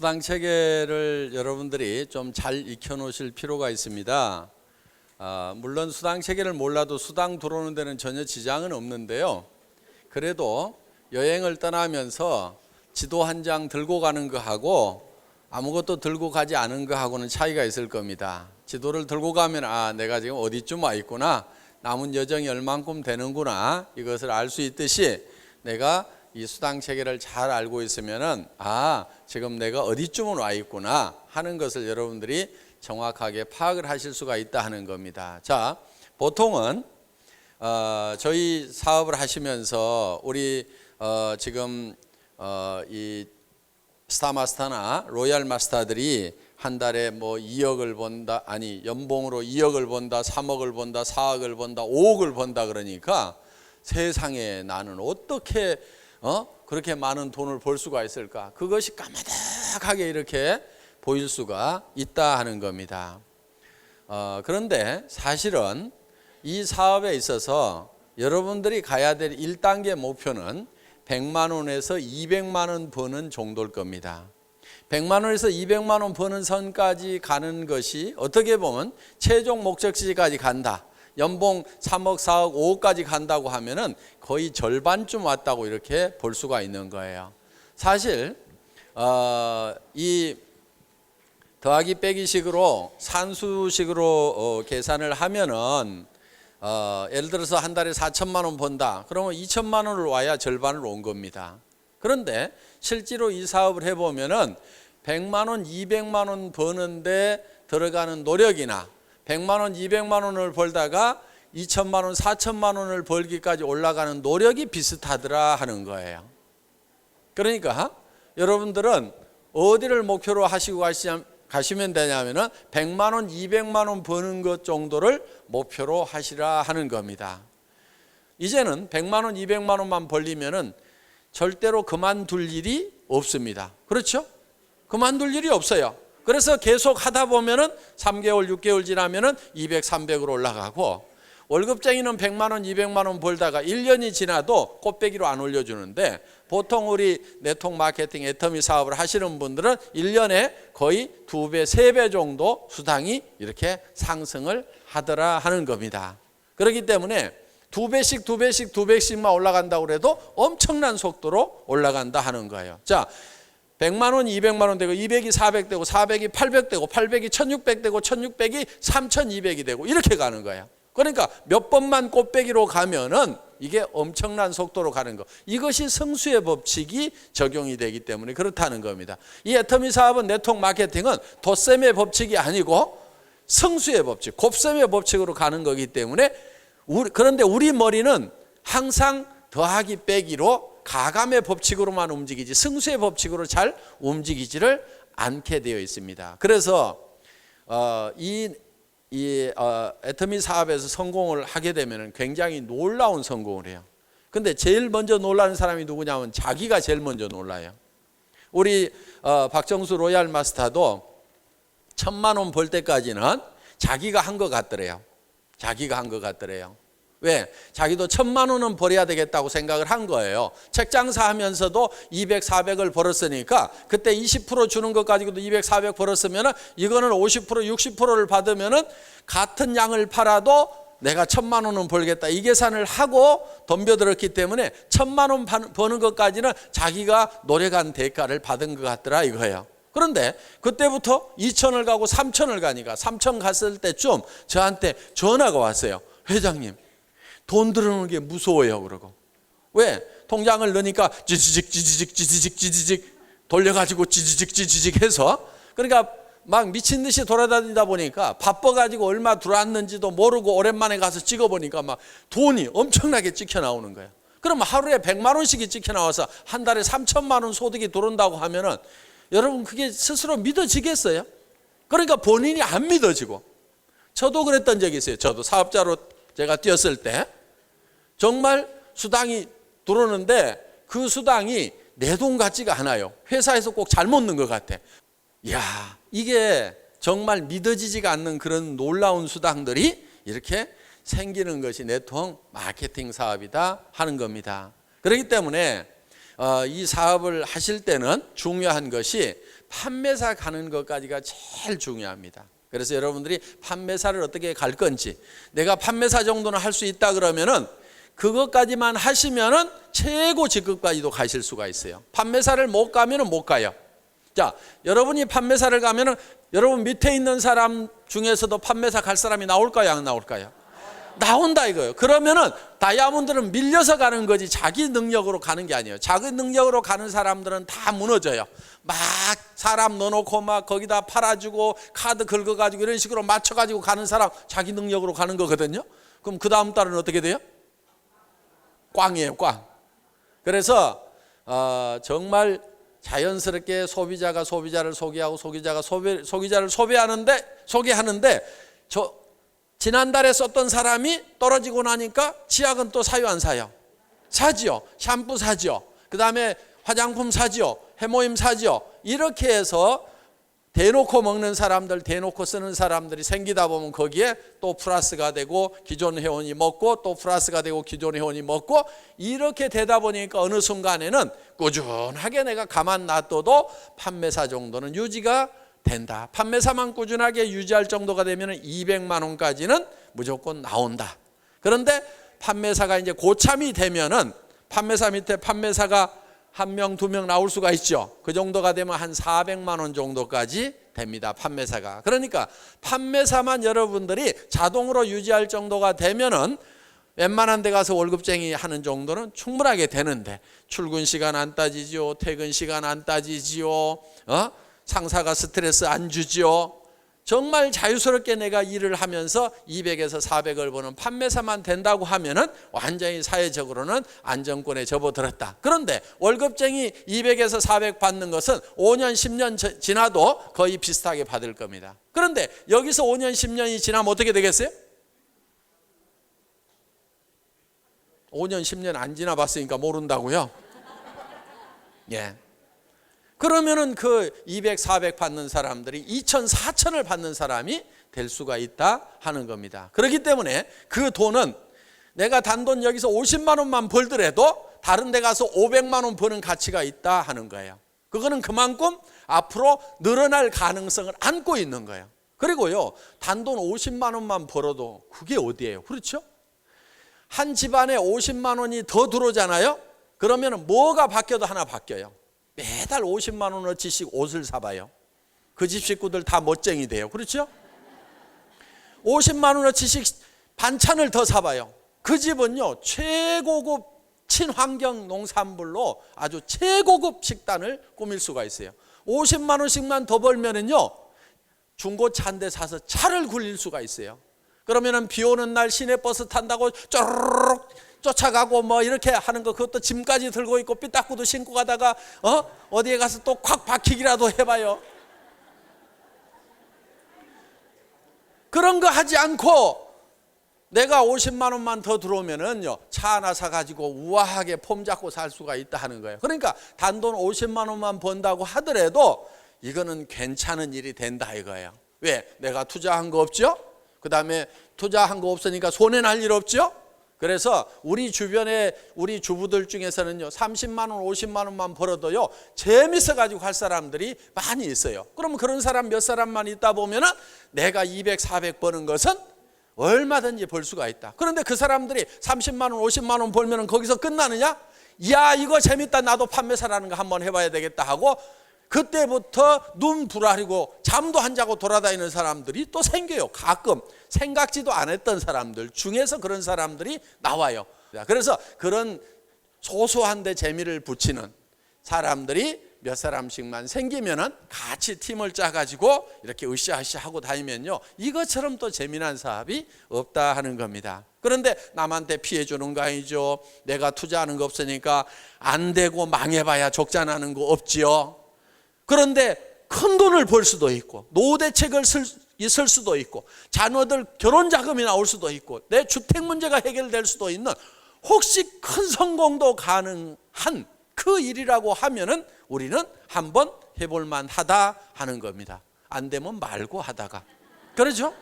수당 체계를 여러분들이 좀 잘 익혀 놓으실 필요가 있습니다. 물론 수당 체계를 몰라도 수당 들어오는 데는 전혀 지장은 없는데요. 그래도 여행을 떠나면서 지도 한 장 들고 가는 거하고 아무것도 들고 가지 않은 거하고는 차이가 있을 겁니다. 지도를 들고 가면 내가 지금 어디쯤 와 있구나, 남은 여정이 얼만큼 되는구나, 이것을 알 수 있듯이 내가 이 수당 체계를 잘 알고 있으면은 지금 내가 어디쯤은 와 있구나 하는 것을 여러분들이 정확하게 파악을 하실 수가 있다 하는 겁니다. 자, 보통은 저희 사업을 하시면서 우리 지금 이 스타마스터나 로얄 마스터들이 한 달에 뭐 2억을 번다, 연봉으로 2억을 번다, 3억을 번다, 4억을 번다, 5억을 번다 그러니까 세상에 나는 어떻게 그렇게 많은 돈을 벌 수가 있을까? 그것이 까마득하게 이렇게 보일 수가 있다 하는 겁니다. 그런데 사실은 이 사업에 있어서 여러분들이 가야 될 1단계 목표는 100만 원에서 200만 원 버는 정도일 겁니다. 100만 원에서 200만 원 버는 선까지 가는 것이 어떻게 보면 최종 목적지까지 간다. 연봉 3억, 4억, 5억까지 간다고 하면은 거의 절반쯤 왔다고 이렇게 볼 수가 있는 거예요. 사실 이 더하기 빼기식으로 산수식으로 계산을 하면은 예를 들어서 한 달에 4천만 원 번다. 그러면 2천만 원을 와야 절반을 온 겁니다. 그런데 실제로 이 사업을 해보면은 100만 원, 200만 원 버는데 들어가는 노력이나 100만 원, 200만 원을 벌다가 2천만 원, 4천만 원을 벌기까지 올라가는 노력이 비슷하더라 하는 거예요. 그러니까 여러분들은 어디를 목표로 하시고 가시면 되냐면은 100만 원, 200만 원 버는 것 정도를 목표로 하시라 하는 겁니다. 이제는 100만 원, 200만 원만 벌리면은 절대로 그만둘 일이 없습니다. 그렇죠? 그만둘 일이 없어요. 그래서 계속 하다 보면은 3개월, 6개월 지나면은 200, 300으로 올라가고, 월급쟁이는 100만 원, 200만 원 벌다가 1년이 지나도 꽃배기로 안 올려주는데, 보통 우리 네트워크 마케팅 애터미 사업을 하시는 분들은 1년에 거의 2배, 3배 정도 수당이 이렇게 상승을 하더라 하는 겁니다. 그렇기 때문에 2배씩, 2배씩, 2배씩만 올라간다고 해도 엄청난 속도로 올라간다 하는 거예요. 자, 100만 원, 200만 원 되고 200이 400 되고 400이 800 되고 800이 1600 되고 1600이 3200이 되고 이렇게 가는 거예요. 그러니까 몇 번만 꽃배기로 가면은 이게 엄청난 속도로 가는 거. 이것이 성수의 법칙이 적용이 되기 때문에 그렇다는 겁니다. 이 애터미 사업은 네트워크 마케팅은 덧셈의 법칙이 아니고 성수의 법칙, 곱셈의 법칙으로 가는 거기 때문에 그런데 우리 머리는 항상 더하기 빼기로 가감의 법칙으로만 움직이지 승수의 법칙으로 잘 움직이지를 않게 되어 있습니다. 그래서 이 애터미 사업에서 성공을 하게 되면 굉장히 놀라운 성공을 해요. 근데 제일 먼저 놀라는 사람이 누구냐면 자기가 제일 먼저 놀라요. 우리 박정수 로얄 마스터도 1000만 원 벌 때까지는 자기가 한 것 같더래요. 자기가 한 것 같더래요. 왜? 자기도 1000만 원은 벌어야 되겠다고 생각을 한 거예요. 책 장사하면서도 200, 400을 벌었으니까 그때 20% 주는 것 가지고도 200, 400 벌었으면 이거는 50%, 60%를 받으면 같은 양을 팔아도 내가 1000만 원은 벌겠다 이 계산을 하고 덤벼들었기 때문에 1000만 원 버는 것까지는 자기가 노력한 대가를 받은 것 같더라 이거예요. 그런데 그때부터 2000을 가고 3000을 가니까 3000 갔을 때쯤 저한테 전화가 왔어요. 회장님, 돈 들어오는 게 무서워요. 그러고. 왜? 통장을 넣으니까 찌지직 돌려가지고 찌지직 해서, 그러니까 막 미친 듯이 돌아다니다 보니까 바빠가지고 얼마 들어왔는지도 모르고 오랜만에 가서 찍어보니까 막 돈이 엄청나게 찍혀 나오는 거예요. 그럼 하루에 100만 원씩이 찍혀 나와서 한 달에 3천만 원 소득이 들어온다고 하면은 여러분 그게 스스로 믿어지겠어요? 그러니까 본인이 안 믿어지고. 저도 그랬던 적이 있어요. 저도 사업자로 제가 뛰었을 때 정말 수당이 들어오는데 그 수당이 내 돈 같지가 않아요. 회사에서 꼭 잘못 넣은 것 같아. 이야, 이게 정말 믿어지지가 않는 그런 놀라운 수당들이 이렇게 생기는 것이 네트워크 마케팅 사업이다 하는 겁니다. 그렇기 때문에 이 사업을 하실 때는 중요한 것이 판매사 가는 것까지가 제일 중요합니다. 그래서 여러분들이 판매사를 어떻게 갈 건지, 내가 판매사 정도는 할 수 있다 그러면은 그것까지만 하시면은 최고 직급까지도 가실 수가 있어요. 판매사를 못 가면은 못 가요. 자, 여러분이 판매사를 가면은 여러분 밑에 있는 사람 중에서도 판매사 갈 사람이 나올까요, 안 나올까요? 나온다 이거예요. 그러면은 다이아몬드는 밀려서 가는 거지 자기 능력으로 가는 게 아니에요. 자기 능력으로 가는 사람들은 다 무너져요. 막 사람 넣어놓고 막 거기다 팔아주고 카드 긁어가지고 이런 식으로 맞춰가지고 가는 사람 자기 능력으로 가는 거거든요. 그럼 그 다음 달은 어떻게 돼요? 꽝이에요, 꽝. 그래서 정말 자연스럽게 소비자가 소비자를 소개하고 소비자가 소비자를 소개하는데 지난달에 썼던 사람이 떨어지고 나니까 치약은 또 사요, 안 사요? 사지요. 샴푸 사지요. 그 다음에 화장품 사지요. 해모임 사지요. 이렇게 해서 대놓고 먹는 사람들, 대놓고 쓰는 사람들이 생기다 보면 거기에 또 플러스가 되고 기존 회원이 먹고 또 플러스가 되고 기존 회원이 먹고 이렇게 되다 보니까 어느 순간에는 꾸준하게 내가 가만 놔둬도 판매사 정도는 유지가 된다. 판매사만 꾸준하게 유지할 정도가 되면 200만 원까지는 무조건 나온다. 그런데 판매사가 이제 고참이 되면은 판매사 밑에 판매사가 1명, 2명 나올 수가 있죠. 그 정도가 되면 한 400만 원 정도까지 됩니다. 판매사가. 그러니까 판매사만 여러분들이 자동으로 유지할 정도가 되면은 웬만한 데 가서 월급쟁이 하는 정도는 충분하게 되는데 출근 시간 안 따지죠. 퇴근 시간 안 따지지요. 상사가 스트레스 안 주지요. 정말 자유스럽게 내가 일을 하면서 200에서 400을 버는 판매사만 된다고 하면은 완전히 사회적으로는 안정권에 접어들었다. 그런데 월급쟁이 200에서 400 받는 것은 5년, 10년 지나도 거의 비슷하게 받을 겁니다. 그런데 여기서 5년, 10년이 지나면 어떻게 되겠어요? 5년, 10년 안 지나봤으니까 모른다고요? 예. 그러면은 그 200, 400 받는 사람들이 2천, 4천을 받는 사람이 될 수가 있다 하는 겁니다. 그렇기 때문에 그 돈은 내가 단돈 여기서 50만 원만 벌더라도 다른 데 가서 500만 원 버는 가치가 있다 하는 거예요. 그거는 그만큼 앞으로 늘어날 가능성을 안고 있는 거예요. 그리고요, 단돈 50만 원만 벌어도 그게 어디예요? 그렇죠? 한 집안에 50만 원이 더 들어오잖아요. 그러면 뭐가 바뀌어도 하나 바뀌어요. 매달 50만 원어치씩 옷을 사봐요. 그 집 식구들 다 멋쟁이 돼요. 그렇죠? 50만 원어치씩 반찬을 더 사봐요. 그 집은요, 최고급 친환경 농산물로 아주 최고급 식단을 꾸밀 수가 있어요. 50만 원씩만 더 벌면은요, 중고차 한 대 사서 차를 굴릴 수가 있어요. 그러면은 비 오는 날 시내버스 탄다고 쪼르륵 쫓아가고 뭐 이렇게 하는 거, 그것도 짐까지 들고 있고 삐딱구도 신고 가다가 어디에 가서 또 콱 박히기라도 해봐요. 그런 거 하지 않고 내가 50만 원만 더 들어오면은요, 차 하나 사가지고 우아하게 폼 잡고 살 수가 있다 하는 거예요. 그러니까 단돈 50만 원만 번다고 하더라도 이거는 괜찮은 일이 된다 이거예요. 왜? 내가 투자한 거 없죠? 그 다음에 투자한 거 없으니까 손해날 일 없죠? 그래서 우리 주변에 우리 주부들 중에서는요, 30만 원, 50만 원만 벌어도요, 재밌어 가지고 할 사람들이 많이 있어요. 그러면 그런 사람 몇 사람만 있다 보면은 내가 200, 400 버는 것은 얼마든지 벌 수가 있다. 그런데 그 사람들이 30만 원, 50만 원 벌면은 거기서 끝나느냐? 야, 이거 재밌다. 나도 판매사라는 거 한번 해봐야 되겠다 하고 그때부터 눈 부라리고 잠도 안 자고 돌아다니는 사람들이 또 생겨요. 가끔 생각지도 않았던 사람들 중에서 그런 사람들이 나와요. 그래서 그런 소소한데 재미를 붙이는 사람들이 몇 사람씩만 생기면은 같이 팀을 짜가지고 이렇게 으쌰으쌰 하고 다니면요, 이것처럼 또 재미난 사업이 없다 하는 겁니다. 그런데 남한테 피해 주는 거 아니죠. 내가 투자하는 거 없으니까 안 되고 망해봐야 적자나는 거 없지요. 그런데 큰 돈을 벌 수도 있고 노후 대책을 있을 수도 있고 자녀들 결혼 자금이 나올 수도 있고 내 주택 문제가 해결될 수도 있는, 혹시 큰 성공도 가능한 그 일이라고 하면은 우리는 한번 해볼 만하다 하는 겁니다. 안 되면 말고 하다가. 그렇죠?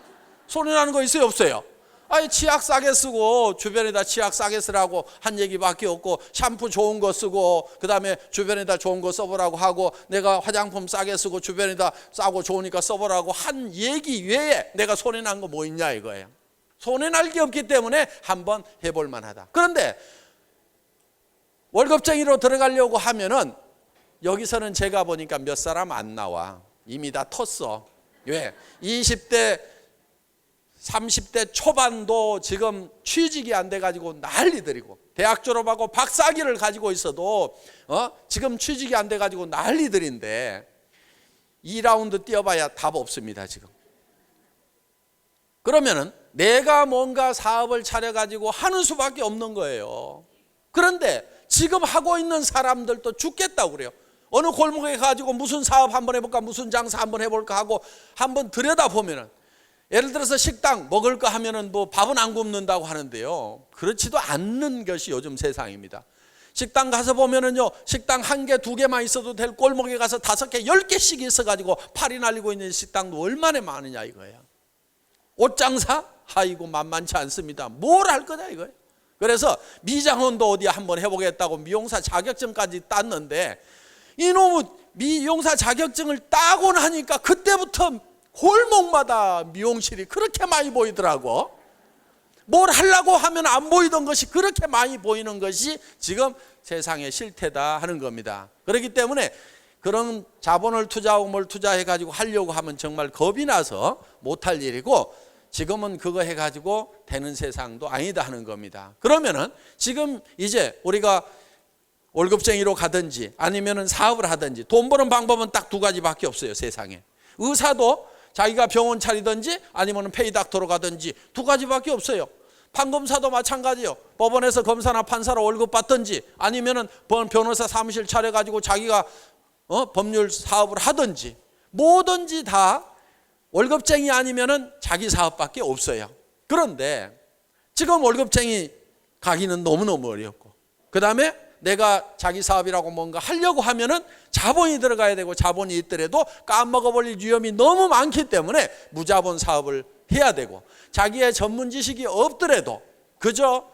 손해 나는 거 있어요, 없어요? 아니 치약 싸게 쓰고 주변에다 치약 싸게 쓰라고 한 얘기밖에 없고, 샴푸 좋은 거 쓰고 그다음에 주변에다 좋은 거 써보라고 하고, 내가 화장품 싸게 쓰고 주변에다 싸고 좋으니까 써보라고 한 얘기 외에 내가 손해난 거 뭐 있냐 이거예요. 손해날 게 없기 때문에 한번 해볼 만하다. 그런데 월급쟁이로 들어가려고 하면은 여기서는 제가 보니까 몇 사람 안 나와. 이미 다 텄어. 왜? 20대 30대 초반도 지금 취직이 안 돼가지고 난리들이고, 대학 졸업하고 박사학위를 가지고 있어도 지금 취직이 안 돼가지고 난리들인데 2라운드 뛰어봐야 답 없습니다 지금. 그러면은 내가 뭔가 사업을 차려가지고 하는 수밖에 없는 거예요. 그런데 지금 하고 있는 사람들도 죽겠다고 그래요. 어느 골목에 가지고 무슨 사업 한번 해볼까, 무슨 장사 한번 해볼까 하고 한번 들여다보면은, 예를 들어서 식당 먹을 거 하면은 뭐 밥은 안 굶는다고 하는데요, 그렇지도 않는 것이 요즘 세상입니다. 식당 가서 보면은요, 식당 한 개, 두 개만 있어도 될 골목에 가서 5개, 10개씩 있어가지고 팔이 날리고 있는 식당도 얼마나 많으냐 이거예요. 옷 장사? 아이고 만만치 않습니다. 뭘 할 거냐 이거예요. 그래서 미장원도 어디 한번 해보겠다고 미용사 자격증까지 땄는데, 이놈의 미용사 자격증을 따고 나니까 그때부터 골목마다 미용실이 그렇게 많이 보이더라고. 뭘 하려고 하면 안 보이던 것이 그렇게 많이 보이는 것이 지금 세상의 실태다 하는 겁니다. 그렇기 때문에 그런 자본을 투자하고 뭘 투자해가지고 하려고 하면 정말 겁이 나서 못할 일이고, 지금은 그거 해가지고 되는 세상도 아니다 하는 겁니다. 그러면은 지금 이제 우리가 월급쟁이로 가든지 아니면은 사업을 하든지 돈 버는 방법은 딱 2가지밖에 없어요 세상에. 의사도 자기가 병원 차리든지 아니면 페이닥터로 가든지 2가지밖에 없어요. 판검사도 마찬가지요. 법원에서 검사나 판사로 월급 받든지 아니면은 변호사 사무실 차려가지고 자기가 법률 사업을 하든지, 뭐든지 다 월급쟁이 아니면은 자기 사업밖에 없어요. 그런데 지금 월급쟁이 가기는 너무너무 어렵고, 그 다음에 내가 자기 사업이라고 뭔가 하려고 하면은 자본이 들어가야 되고, 자본이 있더라도 까먹어버릴 위험이 너무 많기 때문에 무자본 사업을 해야 되고, 자기의 전문 지식이 없더라도 그저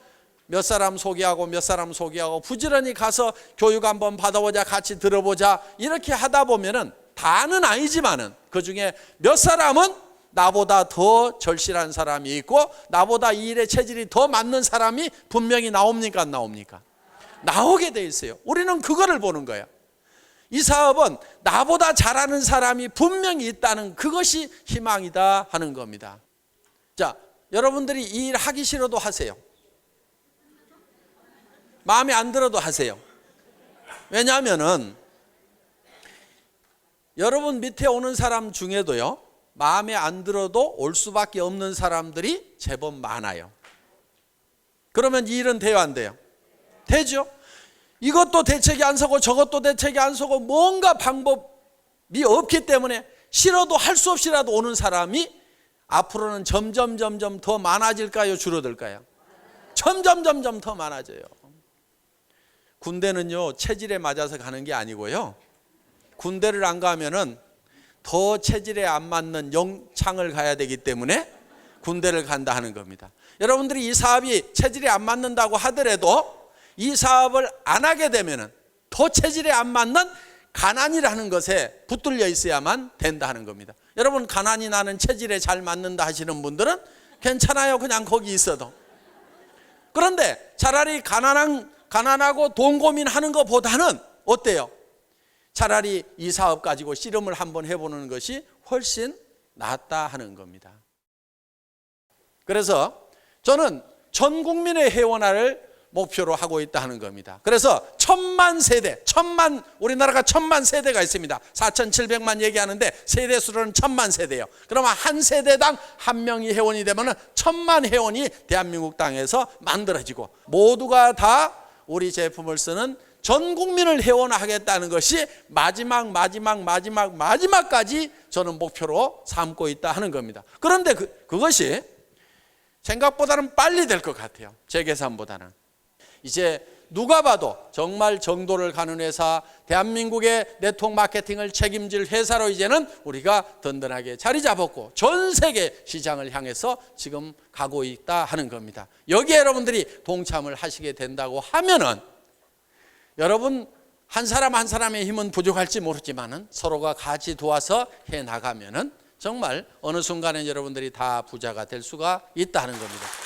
몇 사람 소개하고 몇 사람 소개하고 부지런히 가서 교육 한번 받아보자, 같이 들어보자, 이렇게 하다 보면은 다는 아니지만은 그중에 몇 사람은 나보다 더 절실한 사람이 있고 나보다 이 일의 체질이 더 맞는 사람이 분명히 나옵니까 안 나옵니까? 나오게 돼 있어요. 우리는 그거를 보는 거예요. 이 사업은 나보다 잘하는 사람이 분명히 있다는 그것이 희망이다 하는 겁니다. 자, 여러분들이 이 일 하기 싫어도 하세요. 마음에 안 들어도 하세요. 왜냐하면은 여러분 밑에 오는 사람 중에도요, 마음에 안 들어도 올 수밖에 없는 사람들이 제법 많아요. 그러면 이 일은 돼요 안 돼요? 되죠. 이것도 대책이 안 서고 저것도 대책이 안 서고 뭔가 방법이 없기 때문에 싫어도 할 수 없이라도 오는 사람이 앞으로는 점점 더 많아질까요 줄어들까요? 점점 더 많아져요. 군대는요 체질에 맞아서 가는 게 아니고요, 군대를 안 가면은 더 체질에 안 맞는 영창을 가야 되기 때문에 군대를 간다 하는 겁니다. 여러분들이 이 사업이 체질에 안 맞는다고 하더라도 이 사업을 안 하게 되면은 더 체질에 안 맞는 가난이라는 것에 붙들려 있어야만 된다 하는 겁니다. 여러분 가난이 나는 체질에 잘 맞는다 하시는 분들은 괜찮아요. 그냥 거기 있어도. 그런데 차라리 가난하고 돈 고민하는 것보다는 어때요? 차라리 이 사업 가지고 씨름을 한번 해보는 것이 훨씬 낫다 하는 겁니다. 그래서 저는 전 국민의 회원화를 목표로 하고 있다 하는 겁니다. 그래서 1000만 세대, 우리나라가 1000만 세대가 있습니다. 4700만 얘기하는데 세대 수로는 1000만 세대예요. 그러면 한 세대당 한 명이 회원이 되면 1000만 회원이 대한민국 땅에서 만들어지고, 모두가 다 우리 제품을 쓰는 전 국민을 회원화하겠다는 것이 마지막까지 저는 목표로 삼고 있다 하는 겁니다. 그런데 그것이 생각보다는 빨리 될 것 같아요. 제 계산보다는. 이제 누가 봐도 정말 정도를 가는 회사, 대한민국의 네트워크 마케팅을 책임질 회사로 이제는 우리가 든든하게 자리 잡았고 전 세계 시장을 향해서 지금 가고 있다 하는 겁니다. 여기에 여러분들이 동참을 하시게 된다고 하면은 여러분 한 사람 한 사람의 힘은 부족할지 모르지만은 서로가 같이 도와서 해 나가면은 정말 어느 순간에 여러분들이 다 부자가 될 수가 있다는 겁니다.